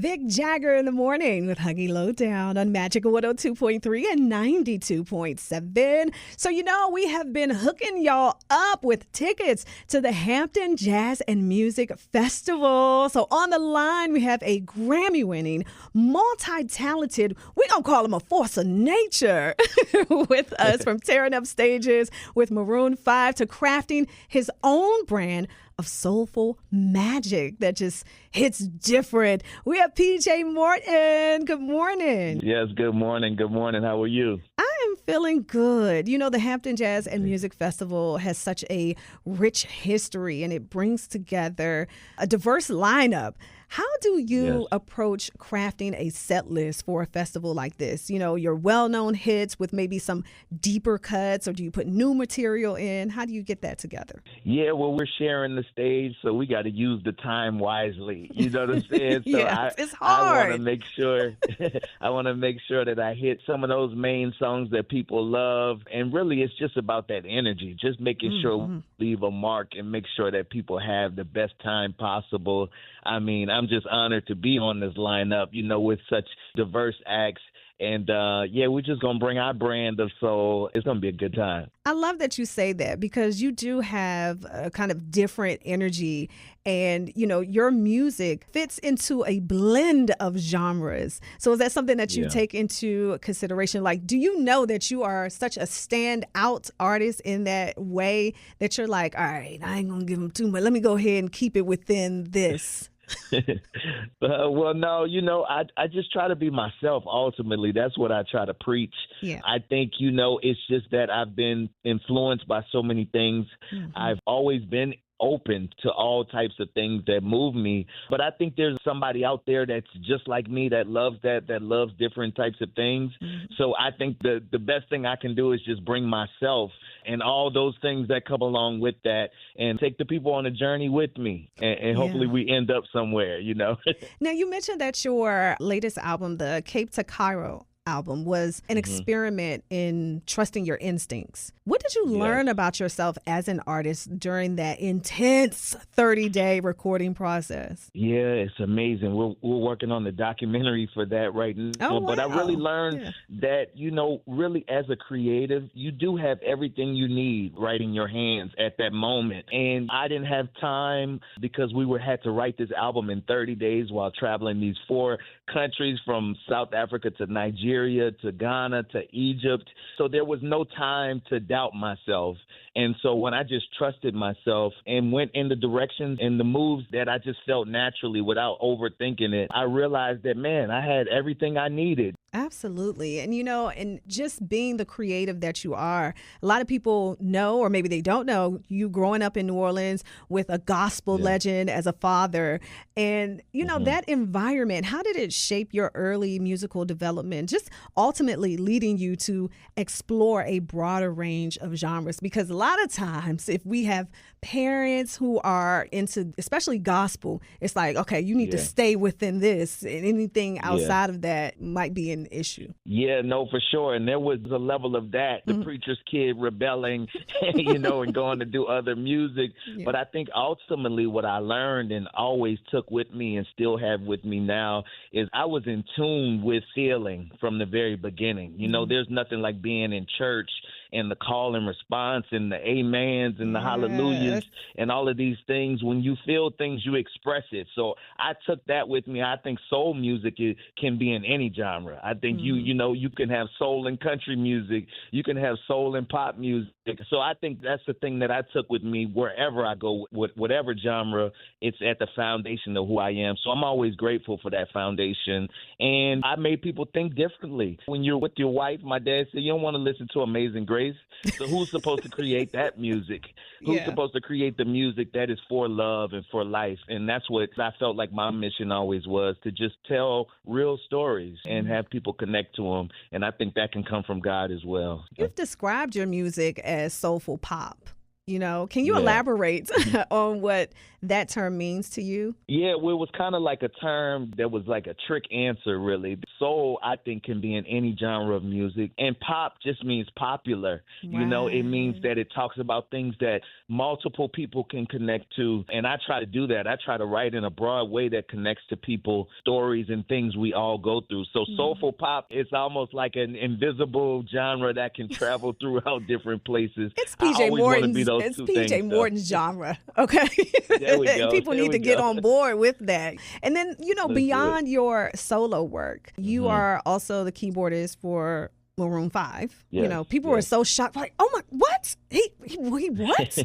Vic Jagger in the morning with Huggy Lowdown on Magical 102.3 and 92.7. So, we have been hooking y'all up with tickets to the Hampton Jazz and Music Festival. So, on the line, we have a Grammy-winning, multi-talented, we're going to call him a force of nature, with us from tearing up stages with Maroon 5 to crafting his own brand of soulful magic that just hits different. We have PJ Morton. Good morning. Yes, good morning. Good morning. How are you? I am feeling good. The Hampton Jazz and Music Festival has such a rich history, and it brings together a diverse lineup. How do you approach crafting a set list for a festival like this? Your well-known hits with maybe some deeper cuts, or do you put new material in? How do you get that together? Yeah, well, we're sharing the stage, so we got to use the time wisely. You know what I'm saying? So it's hard. I want to make sure that I hit some of those main songs that people love. And really, it's just about that energy, just making sure we leave a mark and make sure that people have the best time possible. I mean, I'm just honored to be on this lineup, with such diverse acts. And, we're just going to bring our brand of soul. It's going to be a good time. I love that you say that, because you do have a kind of different energy, and, your music fits into a blend of genres. So is that something that you take into consideration? Like, do you know that you are such a standout artist in that way that you're like, all right, I ain't going to give them too much. Let me go ahead and keep it within this. Well, no, I just try to be myself. Ultimately, that's what I try to preach. Yeah. I think, it's just that I've been influenced by so many things. I've always been open to all types of things that move me. But I think there's somebody out there that's just like me, that loves that loves different types of things. So I think the best thing I can do is just bring myself and all those things that come along with that, and take the people on a journey with me. And hopefully we end up somewhere, Now, you mentioned that your latest album, the Cape to Cairo album, was an experiment in trusting your instincts. What did you learn about yourself as an artist during that intense 30-day recording process? Yeah, it's amazing. We're working on the documentary for that right now. Oh, wow. But I really learned that, really as a creative, you do have everything you need right in your hands at that moment. And I didn't have time, because we had to write this album in 30 days while traveling these 4 countries, from South Africa to Nigeria to Ghana to Egypt. So there was no time to doubt myself. And so when I just trusted myself and went in the directions and the moves that I just felt naturally without overthinking it, I realized that, man, I had everything I needed. Absolutely. And, and just being the creative that you are, a lot of people know, or maybe they don't know, you growing up in New Orleans with a gospel legend as a father. And, that environment, how did it shape your early musical development, just ultimately leading you to explore a broader range of genres? Because a lot of times, if we have parents who are into, especially gospel, it's like, okay, you need to stay within this, and anything outside of that might be an issue. Yeah, no, for sure. And there was a level of that, the preacher's kid rebelling, and going to do other music. Yeah. But I think ultimately what I learned and always took with me and still have with me now is I was in tune with feeling from the very beginning. There's nothing like being in church and the call and response and the amens and the hallelujahs and all of these things. When you feel things, you express it. So I took that with me. I think soul music can be in any genre. I think you can have soul and country music. You can have soul and pop music. So I think that's the thing that I took with me wherever I go, with whatever genre. It's at the foundation of who I am. So I'm always grateful for that foundation. And I made people think differently. When you're with your wife, my dad said, you don't want to listen to Amazing Grace. So who's supposed to create that music? Who's supposed to create the music that is for love and for life? And that's what I felt like my mission always was, to just tell real stories and have people connect to them. And I think that can come from God as well. You've described your music as soulful pop. Can you elaborate on what that term means to you? Yeah, well, it was kind of like a term that was like a trick answer, really. Soul, I think, can be in any genre of music. And pop just means popular. Right. It means that it talks about things that multiple people can connect to. And I try to do that. I try to write in a broad way that connects to people, stories, and things we all go through. So soulful pop, it's almost like an invisible genre that can travel throughout different places. It's PJ Morton's. It's PJ Morton's genre. Okay. There we go. People need to get on board with that. And then, beyond your solo work, you are also the keyboardist for Maroon 5. Yes, people were so shocked, like, oh my, what? He what?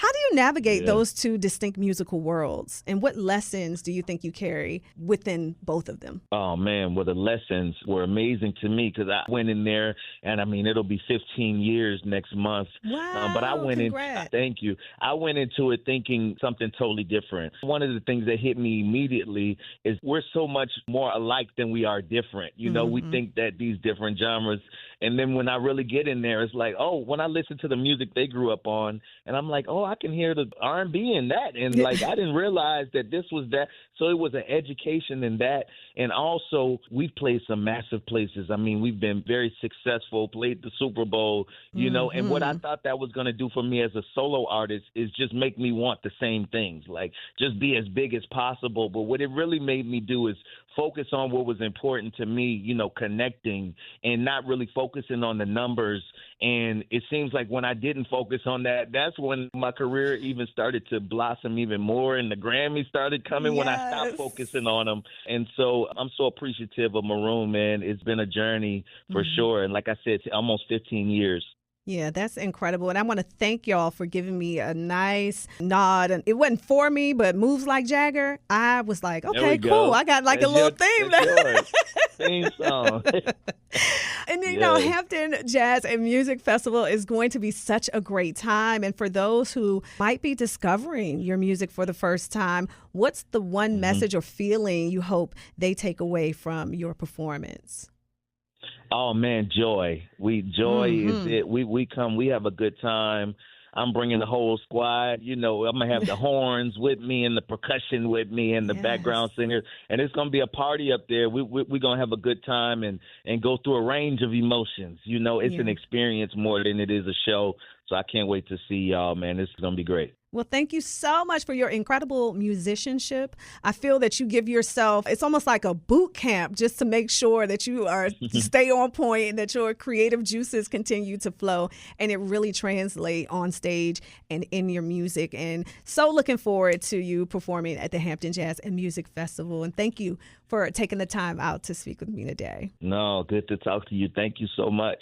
How do you navigate those two distinct musical worlds? And what lessons do you think you carry within both of them? Oh, man, well, the lessons were amazing to me because I went in there, and, it'll be 15 years next month. Wow, but I went congrats. Thank you. I went into it thinking something totally different. One of the things that hit me immediately is we're so much more alike than we are different. We think that these different genres, and then when I really get in there, it's like, oh, when I listen to the music they grew up on, and I'm like, oh, I can hear the R&B in that. And like, I didn't realize that this was that. So it was an education in that. And also, we've played some massive places. We've been very successful, played the Super Bowl, and what I thought that was going to do for me as a solo artist is just make me want the same things, like just be as big as possible. But what it really made me do is focus on what was important to me, connecting and not really focusing on the numbers. And it seems like when I didn't focus on that, that's when my career even started to blossom even more. And the Grammys started coming when I stopped focusing on them. And so I'm so appreciative of Maroon, man. It's been a journey for sure. And like I said, it's almost 15 years. Yeah, that's incredible. And I want to thank y'all for giving me a nice nod. And it wasn't for me, but moves like Jagger, I was like, okay, cool. I got like a little theme. Theme song. And Hampton Jazz and Music Festival is going to be such a great time. And for those who might be discovering your music for the first time, what's the one message or feeling you hope they take away from your performance? Oh man, joy. Joy is it. We come. We have a good time. I'm bringing the whole squad. I'm gonna have the horns with me and the percussion with me and the background singers, and it's gonna be a party up there. We're gonna have a good time and go through a range of emotions. It's an experience more than it is a show. So I can't wait to see y'all, man. It's gonna be great. Well, thank you so much for your incredible musicianship. I feel that you give yourself, it's almost like a boot camp just to make sure that you are stay on point and that your creative juices continue to flow and it really translate on stage and in your music. And so looking forward to you performing at the Hampton Jazz and Music Festival. And thank you for taking the time out to speak with me today. No, good to talk to you. Thank you so much.